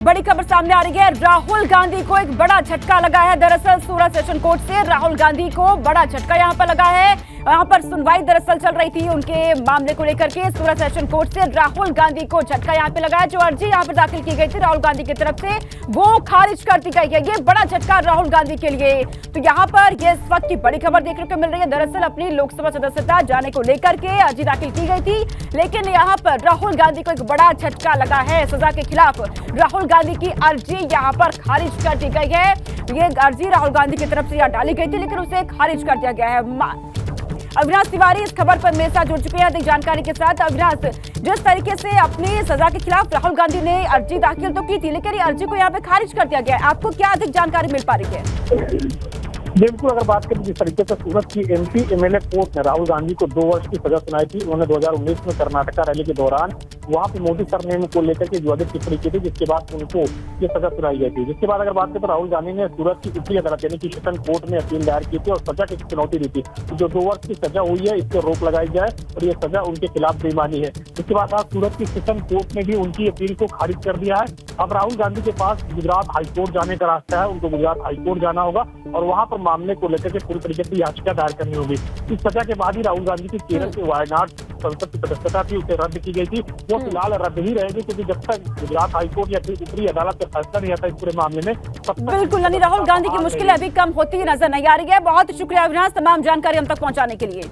बड़ी खबर सामने आ रही है। राहुल गांधी को एक बड़ा झटका लगा है। दरअसल सूरत सेशन कोर्ट से राहुल गांधी को बड़ा झटका यहां पर लगा है। यहां पर सुनवाई दरअसल चल रही थी उनके मामले को लेकर के। सूरत सेशन कोर्ट से राहुल गांधी को झटका यहां पे लगा है। जो अर्जी यहां पर दाखिल की गई थी राहुल गांधी की तरफ से, वो खारिज कर दी गई है। ये बड़ा झटका राहुल गांधी के लिए। तो यहाँ पर ये इस वक्त की बड़ी खबर देखने को मिल रही है। दरअसल अपनी लोकसभा सदस्यता जाने को लेकर के अर्जी दाखिल की गई थी, लेकिन यहाँ पर राहुल गांधी को एक बड़ा झटका लगा है। सजा के खिलाफ राहुल गांधी की अर्जी यहाँ पर खारिज कर दी गई है। ये अर्जी राहुल गांधी की तरफ से यहाँ डाली गई थी, लेकिन उसे खारिज कर दिया गया है। अविनाश तिवारी इस खबर पर मेरे साथ जुड़ चुके हैं अधिक जानकारी के साथ। अविनाश, जिस तरीके से अपनी सजा के खिलाफ राहुल गांधी ने अर्जी दाखिल तो की थी, लेकिन ये अर्जी को यहाँ पे खारिज कर दिया गया है। आपको क्या अधिक जानकारी मिल पा रही है? बिल्कुल, अगर बात करें जिस तरीके से सूरत की एमपी एमएलए कोर्ट ने राहुल गांधी को 2 वर्ष की सजा सुनाई थी। उन्होंने 2019 में कर्नाटका रैली के दौरान वहां पे मोदी सरनेम को लेकर के विवादित टिप्पणी की थी, जिसके बाद उनको ये सजा सुनाई गई थी। जिसके बाद अगर बात करें तो राहुल गांधी ने सूरत की उच्च अदालत यानी कि सेशन कोर्ट में अपील दायर की थी और सजा की चुनौती दी थी। जो 2 वर्ष की सजा हुई है, इस पर रोक लगाई जाए और ये सजा उनके खिलाफ बेईमानी है। इसके बाद आज सूरत की सेशन कोर्ट ने भी उनकी अपील को खारिज कर दिया है। अब राहुल गांधी के पास गुजरात हाईकोर्ट जाने का रास्ता है। उनको गुजरात हाईकोर्ट जाना होगा और वहां पर मामले को लेकर के पूरी तरीके से याचिका दायर करनी होगी। इस सजा के बाद ही राहुल गांधी की केरल के वायनाड संसद की सदस्यता थी, उसे रद्द की गई थी। वो फिलहाल रद्द ही रहेगी, क्योंकि जब तक गुजरात हाईकोर्ट या फिर ऊपरी अदालत का फैसला नहीं आता इस पूरे मामले में, तब तक बिल्कुल, यानी राहुल गांधी की मुश्किलें अभी कम होती नजर नहीं आ रही है। बहुत शुक्रिया अविनाश, तमाम जानकारी हम तक पहुंचाने के लिए।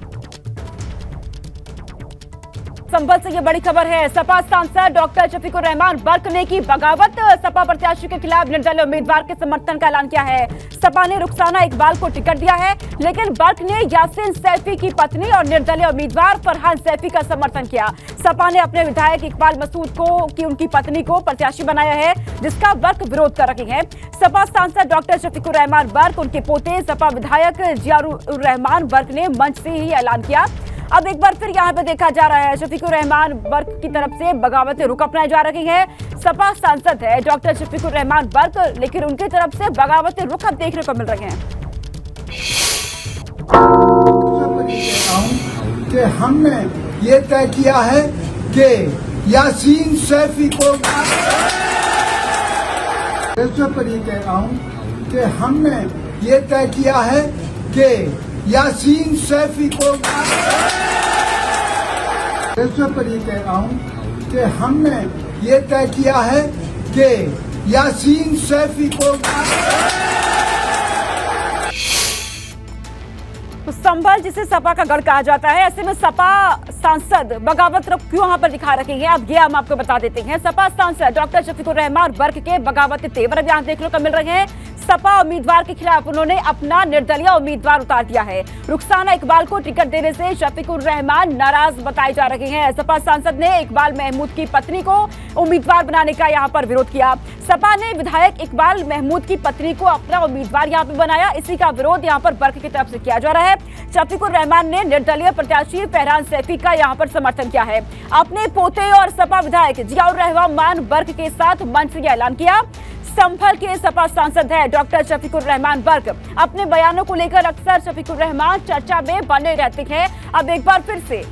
संभल से ये बड़ी खबर है। सपा सांसद डॉक्टर शफीकुर रहमान बर्क ने की बगावत। सपा प्रत्याशी के खिलाफ निर्दलीय उम्मीदवार के समर्थन का ऐलान किया है। सपा ने रुखसाना इकबाल को टिकट दिया है, लेकिन बर्क ने यासीन सैफी की पत्नी और निर्दलीय उम्मीदवार फरहान सैफी का समर्थन किया। सपा ने अपने विधायक इकबाल मसूद को की उनकी पत्नी को प्रत्याशी बनाया है, जिसका बर्क विरोध कर रही है। सपा सांसद डॉक्टर शफीकुर रहमान बर्क, उनके पोते सपा विधायक जियाउर रहमान बर्क ने मंच से ही ऐलान किया। अब एक बार फिर यहाँ पे देखा जा रहा है शफीकुर रहमान बर्क की तरफ से बगावत रुख अपनाई जा रही है। सपा सांसद है डॉक्टर शफीकुर रहमान बर्क, लेकिन उनकी तरफ से बगावत रुख अब देखने को मिल रहे हैं। कि हमने ये तय किया है कि यासीन सैफी को पर ये कह रहा हूँ कि हमने ये तय किया है कि यासीन सैफी को पर ये कह रहा हूँ कि हमने ये तय किया है कि यासीन सैफी को। तो संभल जिसे सपा का गढ़ कहा जाता है, ऐसे में सपा सांसद बगावत रुख क्यों यहाँ पर दिखा रखी है, अब ये हम आपको बता देते हैं। सपा सांसद डॉक्टर शफीकुर रहमान बर्क के बगावत तेवर यहाँ देखने को मिल रहे हैं। सपा उम्मीदवार के खिलाफ उन्होंने अपना निर्दलीय उम्मीदवार उतार दिया है। रुखसाना इकबाल को टिकट देने से शफीकुर रहमान नाराज बताए जा रहे हैं। सपा सांसद ने इकबाल महमूद की पत्नी को उम्मीदवार बनाने का यहाँ पर विरोध किया। सपा ने विधायक इकबाल महमूद की पत्नी को अपना उम्मीदवार यहाँ पे बनाया। इसी का विरोध यहाँ पर बर्क की तरफ से किया जा रहा है। शफीकुर रहमान ने निर्दलीय प्रत्याशी फरहान सैफी का यहाँ पर समर्थन किया है। अपने पोते और सपा विधायक जियाउर रहमान बर्क के साथ मंच से ऐलान किया। संभल के सपा सांसद है डॉक्टर शफीकुर रहमान बर्क। अपने बयानों को लेकर अक्सर शफीकुर रहमान चर्चा में बने रहते हैं। अब एक बार फिर से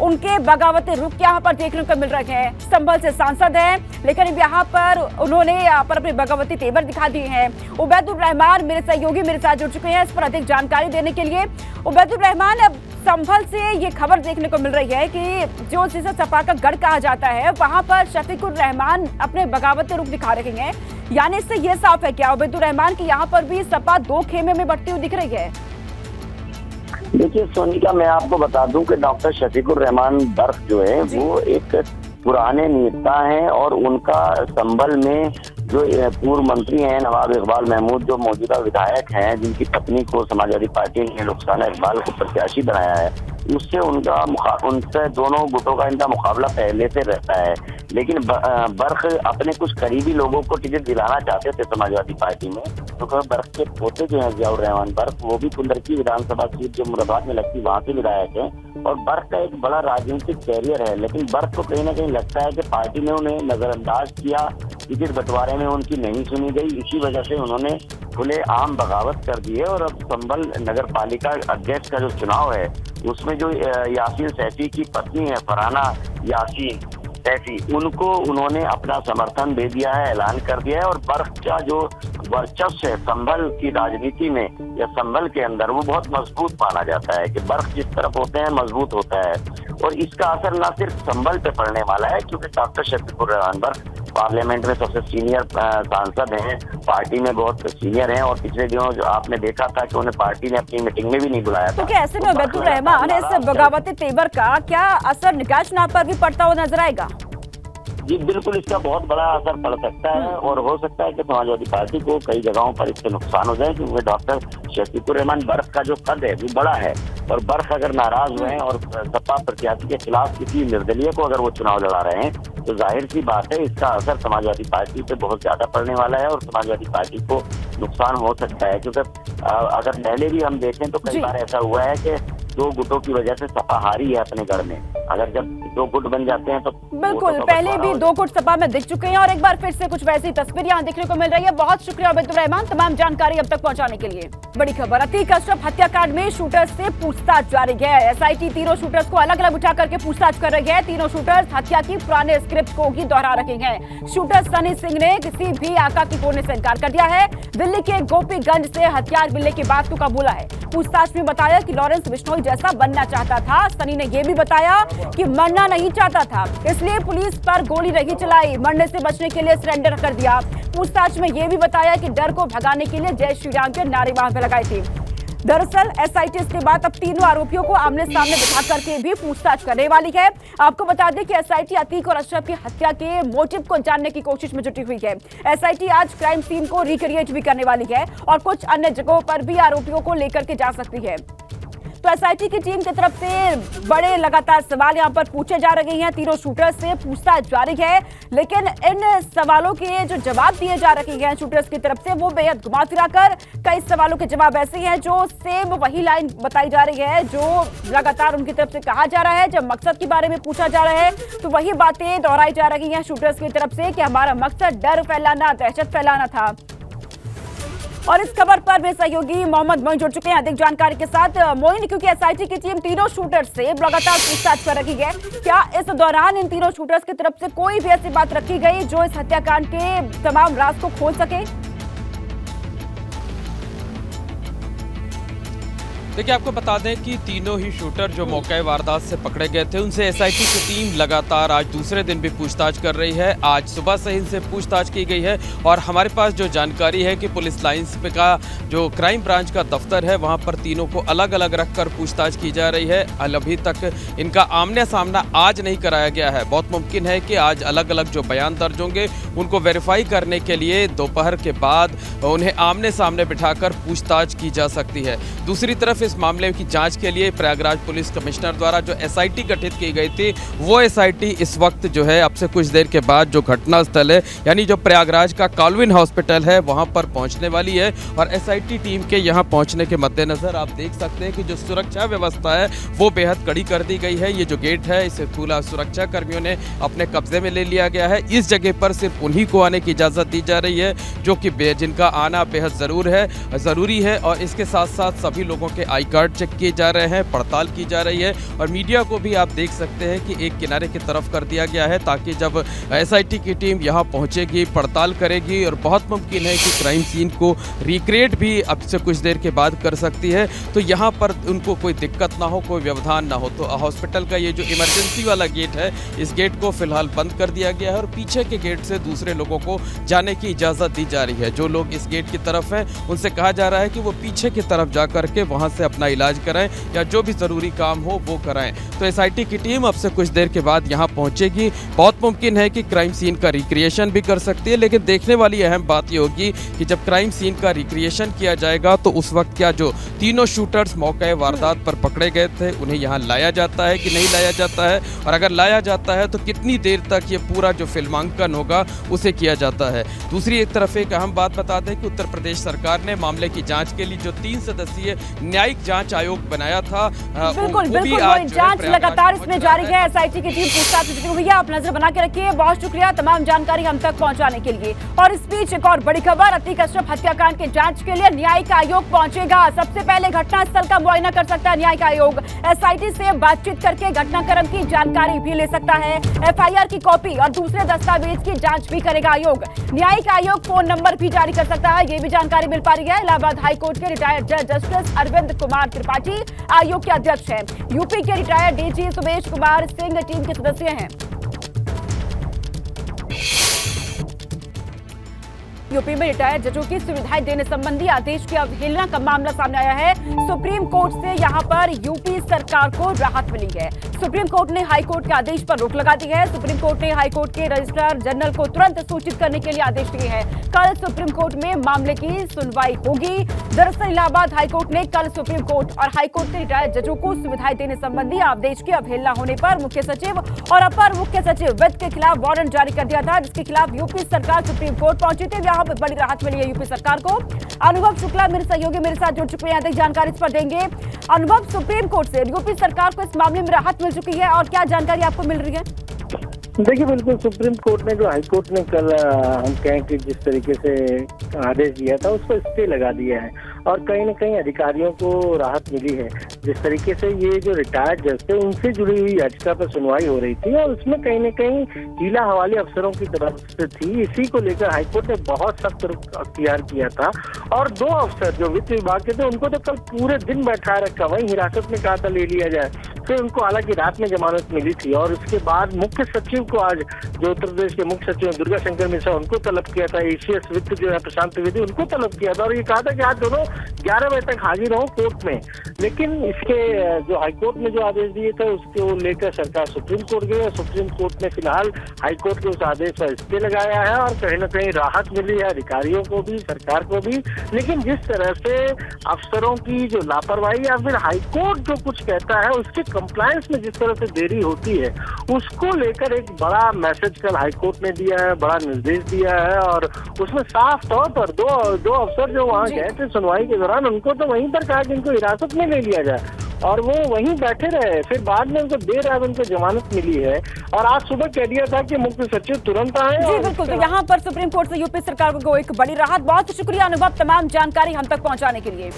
उनके बगावती रुख यहाँ पर देखने को मिल रहे हैं। संभल से सांसद हैं, लेकिन यहाँ पर उन्होंने यहाँ पर अपने बगावती तेवर दिखा दिए हैं। उबैदुर रहमान मेरे सहयोगी मेरे साथ जुड़ चुके हैं इस पर अधिक जानकारी देने के लिए। उबैदुर रहमान, अब संभल से ये खबर देखने को मिल रही है कि जो जिसे सपा का गढ़ कहा जाता है, वहां पर शफीकुर रहमान अपने बगावती रुख दिखा रहे हैं। यानी इससे ये साफ है क्या उबैदुर रहमान की यहाँ पर भी सपा 2 खेमे में बढ़ती हुई दिख रही है? देखिए सोनिका, मैं आपको बता दूं कि डॉक्टर शफीकुर रहमान बर्क जो है वो एक पुराने नेता हैं और उनका संभल में जो पूर्व मंत्री हैं नवाब इकबाल महमूद, जो मौजूदा विधायक हैं, जिनकी पत्नी को समाजवादी पार्टी ने रुखसाना इकबाल को प्रत्याशी बनाया है, उससे उनसे दोनों गुटों का इनका मुकाबला पहले से रहता है। लेकिन बर्क अपने कुछ करीबी लोगों को टिकट दिलाना चाहते थे समाजवादी पार्टी में, तो बर्क के पोते जो है जियाउर रहमान बर्क, वो भी कुंदरकी विधानसभा सीट जो मुरादाबाद में लगती वहां से विधायक है और बर्क का एक बड़ा राजनीतिक कैरियर है। लेकिन बर्क को कहीं ना कहीं लगता है कि पार्टी ने उन्हें नजरअंदाज किया, टिकट बंटवारे में उनकी नहीं सुनी गई, इसी वजह से उन्होंने खुले आम बगावत कर दी है। और अब संभल नगर पालिका अध्यक्ष का जो चुनाव है उसमें जो यासीन सैफी की पत्नी है फरहाना यासीन, सैफी, उनको उन्होंने अपना समर्थन दे दिया है, ऐलान कर दिया है। और बर्क का जो वर्चस्व है संभल की राजनीति में या संभल के अंदर, वो बहुत मजबूत माना जाता है कि बर्क जिस तरफ होते हैं मजबूत होता है। और इसका असर न सिर्फ संभल पे पड़ने वाला है, क्योंकि डॉक्टर शफीकुर रहमान बर्क पार्लियामेंट में सबसे सीनियर सांसद हैं, पार्टी में बहुत सीनियर हैं, और पिछले दिनों जो आपने देखा था कि उन्हें पार्टी ने अपनी मीटिंग में भी नहीं बुलाया था। तो क्या ऐसे में उबैदुर रहमान इस बगावती तेवर का क्या असर निकाय चुनाव पर भी पड़ता हुआ नजर आएगा? जी बिल्कुल, इसका बहुत बड़ा असर पड़ सकता है, और हो सकता है कि समाजवादी पार्टी को कई जगहों पर इससे नुकसान हो जाए, क्योंकि डॉक्टर शफीकुर रहमान बर्क का जो कद है वो बड़ा है, और बर्क अगर नाराज हुए हैं और सपा प्रत्याशी के खिलाफ किसी निर्दलीय को अगर वो चुनाव लड़ा रहे हैं, तो जाहिर सी बात है इसका असर समाजवादी पार्टी पे बहुत ज्यादा पड़ने वाला है, और समाजवादी पार्टी को नुकसान हो सकता है। क्योंकि अगर पहले भी हम देखें तो कई बार ऐसा हुआ है कि दो गुटों की वजह से सपा हारी है अपने गढ़ में। अगर जब दो गुट बन जाते हैं तो बिल्कुल, पहले भी दो गुट सपा में दिख चुके हैं, और एक बार फिर से कुछ वैसी तस्वीर यहाँ देखने को मिल रही है। बहुत शुक्रिया उबैदुर रहमान तमाम जानकारी अब तक पहुंचाने के लिए। बड़ी खबर, अतीक अशरफ हत्याकांड में शूटर्स से पूछताछ जारी है। एसआईटी तीनों शूटर्स को अलग अलग उठा करके पूछताछ कर रही है। तीनों शूटर्स हत्या की पुराने स्क्रिप्ट को ही दोहरा रहे हैं। शूटर सनी सिंह ने किसी भी आका की होने से इनकार कर दिया है। दिल्ली के गोपीगंज से हथियार मिलने की बात को कबूला है। पूछताछ में बताया कि लॉरेंस बिश्नोई जैसा बनना चाहता था। सनी ने यह भी बताया कि मरना नहीं चाहता था, इसलिए पुलिस पर गोली नहीं चलाई, मरने से बचने के लिए सरेंडर कर दिया। पूछताछ में यह भी बताया कि डर को भगाने के लिए जय श्री राम के नारे वहां पर लगाए थे। दरअसल एसआईटी इसके बाद अब तीनों आरोपियों को आमने सामने बिठा करके भी पूछताछ करने वाली है। आपको बता दें कि एसआईटी अतीक और अशरफ की हत्या के मोटिव को जानने की कोशिश में जुटी हुई है। एसआईटी आज क्राइम सीन को रिक्रिएट भी करने वाली है, और कुछ अन्य जगहों पर भी आरोपियों को लेकर के जा सकती है। तो एसआईटी की टीम की तरफ से बड़े लगातार सवाल यहां पर पूछे जा रहे हैं। तीनों शूटर्स से पूछताछ जारी है, लेकिन इन सवालों के जो जवाब दिए जा रहे हैं शूटर्स की तरफ से, वो बेहद घुमा फिरा कर कई सवालों के जवाब ऐसे हैं जो सेम वही लाइन बताई जा रही है जो लगातार उनकी तरफ से कहा जा रहा है। जब मकसद के बारे में पूछा जा रहा है तो वही बातें दोहराई जा रही हैं शूटर्स की तरफ से कि हमारा मकसद डर फैलाना, दहशत फैलाना था। और इस खबर पर मेरे सहयोगी मोहम्मद मोइन जुड़ चुके हैं अधिक जानकारी के साथ। मोइन, क्योंकि एसआईटी की टीम तीनों शूटर्स से लगातार पूछताछ कर रही है, क्या इस दौरान इन तीनों शूटर्स की तरफ से कोई भी ऐसी बात रखी गई जो इस हत्याकांड के तमाम राज को खोल सके? देखिए, आपको बता दें कि तीनों ही शूटर जो मौके वारदात से पकड़े गए थे, उनसे एसआईटी की टीम लगातार आज दूसरे दिन भी पूछताछ कर रही है। आज सुबह से इनसे पूछताछ की गई है, और हमारे पास जो जानकारी है कि पुलिस लाइंस पे का जो क्राइम ब्रांच का दफ्तर है, वहां पर तीनों को अलग अलग रखकर पूछताछ की जा रही है। अभी तक इनका आमने सामना आज नहीं कराया गया है। बहुत मुमकिन है कि आज अलग अलग जो बयान दर्ज होंगे उनको वेरीफाई करने के लिए दोपहर के बाद उन्हें आमने सामने बिठाकर पूछताछ की जा सकती है। दूसरी तरफ इस मामले की जांच के लिए प्रयागराज पुलिस कमिश्नर द्वारा जो एसआईटी गठित की गई थी, वो एसआईटी इस वक्त जो है अब से कुछ देर के बाद जो घटना स्थल है, यानी जो प्रयागराज का कॉलविन हॉस्पिटल है, वहां पर पहुंचने वाली है। और एसआईटी टीम के यहां पहुंचने के मद्देनजर आप देख सकते हैं कि जो सुरक्षा व्यवस्था है वो बेहद कड़ी कर दी गई है। ये जो गेट है इसे पूरा सुरक्षा कर्मियों ने अपने कब्जे में ले लिया गया है। इस जगह पर सिर्फ उन्हीं को आने की इजाजत दी जा रही है जो कि जिनका आना बेहद जरूरी है। और इसके साथ साथ सभी लोगों के आई कार्ड चेक किए जा रहे हैं, पड़ताल की जा रही है, और मीडिया को भी आप देख सकते हैं कि एक किनारे की तरफ कर दिया गया है, ताकि जब एसआईटी की टीम यहां पहुंचेगी, पड़ताल करेगी, और बहुत मुमकिन है कि क्राइम सीन को रिक्रिएट भी अब से कुछ देर के बाद कर सकती है, तो यहां पर उनको कोई दिक्कत ना हो, कोई व्यवधान ना हो। तो हॉस्पिटल का ये जो इमरजेंसी वाला गेट है, इस गेट को फिलहाल बंद कर दिया गया है, और पीछे के गेट से दूसरे लोगों को जाने की इजाजत दी जा रही है। जो लोग इस गेट की तरफ हैं उनसे कहा जा रहा है कि वो पीछे की तरफ जा करके वहां से अपना इलाज कराएं या जो भी जरूरी काम हो वो कराएं। तो एसआईटी की टीम अब से कुछ देर के बाद यहां पहुंचेगी। बहुत मुमकिन है कि क्राइम सीन का रिक्रिएशन भी कर सकती है, लेकिन देखने वाली अहम बात ये होगी कि जब क्राइम सीन का रिक्रिएशन किया जाएगा तो उस वक्त क्या जो तीनों शूटर्स मौके वारदात पर पकड़े गए थे उन्हें यहाँ लाया जाता है कि नहीं लाया जाता है, और अगर लाया जाता है तो कितनी देर तक ये पूरा जो फिल्मांकन होगा उसे किया जाता है। दूसरी एक तरफ एक अहम बात बता दें कि उत्तर प्रदेश सरकार ने मामले की जाँच के लिए जो 3 सदस्यीय न्यायिक न्यायिक जांच आयोग बनाया था। बिल्कुल बिल्कुल, वही जांच लगातार इसमें जारी है। एसआईटी की टीम पूछताछ में जुटी हुई है। आप नजर बना के रखिए। बहुत शुक्रिया तमाम जानकारी हम तक पहुंचाने के लिए। और इस बीच एक और बड़ी खबर, अतीक अशरफ हत्याकांड की जांच के लिए न्यायिक आयोग पहुंचेगा। सबसे पहले घटनास्थल का मुआयना कर सकता है न्यायिक आयोग। एसआईटी से बातचीत करके घटनाक्रम की जानकारी भी ले सकता है। एफआईआर की कॉपी और दूसरे दस्तावेज की जांच भी करेगा आयोग। न्यायिक आयोग फोन नंबर भी जारी कर सकता है, ये भी जानकारी मिल पा रही है। इलाहाबाद हाईकोर्ट के रिटायर्ड जज जस्टिस अरविंद कुमार त्रिपाठी आयोग के अध्यक्ष हैं। यूपी के retired DG Sumesh Kumar Singh team के सदस्य हैं। यूपी में रिटायर्ड जजों की सुविधाएं देने संबंधी आदेश की अवहेलना का मामला सामने आया है। सुप्रीम कोर्ट से यहां पर यूपी सरकार को राहत मिली है। सुप्रीम कोर्ट ने हाई कोर्ट के आदेश पर रोक लगा दी है। सुप्रीम कोर्ट ने हाई कोर्ट के रजिस्ट्रार जनरल को तुरंत सूचित करने के लिए आदेश दिए हैं। कल सुप्रीम कोर्ट में मामले की सुनवाई होगी। दरअसल इलाहाबाद हाई कोर्ट ने कल सुप्रीम कोर्ट और हाई कोर्ट के रिटायर्ड जजों को सुविधाएं देने संबंधी आदेश की अवहेलना होने पर मुख्य सचिव और अपर मुख्य सचिव वित्त के खिलाफ वारंट जारी कर दिया था, जिसके खिलाफ यूपी सरकार सुप्रीम कोर्ट पहुंची थी। यहाँ पर बड़ी राहत मिली है यूपी सरकार को। अनुभव शुक्ला मेरे सहयोगी मेरे साथ जुड़ चुके हैं, अधिक जानकारी इस पर देंगे। अनुभव, सुप्रीम कोर्ट से यूपी सरकार को इस मामले में राहत मिल चुकी है और क्या जानकारी आपको मिल रही है? देखिए, बिल्कुल सुप्रीम कोर्ट ने जो हाई कोर्ट ने कल हम कहें कि जिस तरीके से आदेश दिया था उस पर स्टे लगा दिया है और कहीं न कहीं अधिकारियों को राहत मिली है। जिस तरीके से ये जो रिटायर्ड जज थे उनसे जुड़ी हुई याचिका पर सुनवाई हो रही थी और उसमें कहीं न कहीं हीला हवाले अफसरों की तरफ से थी। इसी को लेकर हाईकोर्ट ने बहुत सख्त अख्तियार किया था और 2 अफसर जो वित्त विभाग के थे उनको तो कल पूरे दिन बैठा रखा, वहीं हिरासत में कहा था ले लिया जाए। फिर उनको हालांकि रात में जमानत मिली थी और उसके बाद मुख्य सचिव को आज जो उत्तर प्रदेश के मुख्य सचिव दुर्गा शंकर मिश्रा उनको तलब किया था, एसीएस वित्त जो है प्रशांत त्रिवेदी उनको तलब किया था और ये कहा था कि आज दोनों 11 बजे तक हाजिर हो कोर्ट में। लेकिन इसके जो हाईकोर्ट ने जो आदेश दिए थे उसको लेकर सरकार सुप्रीम कोर्ट गई और सुप्रीम कोर्ट ने फिलहाल हाईकोर्ट के उस आदेश पर स्टे लगाया है और कहीं न कहीं राहत मिली है अधिकारियों को भी, सरकार को भी। लेकिन जिस तरह से अफसरों की जो लापरवाही या फिर हाईकोर्ट जो कुछ कहता है उसके कंप्लायंस में जिस तरह से देरी होती है उसको लेकर एक बड़ा मैसेज कल हाईकोर्ट ने दिया है, बड़ा निर्देश दिया है और उसमें साफ तौर पर दो अफसर जो वहाँ गए थे सुनवाई के दौरान उनको तो वहीं पर कहा कि इनको हिरासत में ले लिया जाए और वो वहीं बैठे रहे। फिर बाद में उनको देर रात उनको जमानत मिली है और आज सुबह कह दिया था कि मुख्य सचिव तुरंत आए। जी बिल्कुल, तो यहाँ पर सुप्रीम कोर्ट से यूपी सरकार को एक बड़ी राहत। बहुत शुक्रिया अनुभव तमाम जानकारी हम तक पहुँचाने के लिए।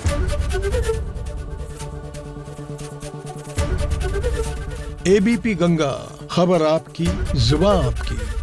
एबीपी गंगा, खबर आपकी, जुबान आपकी।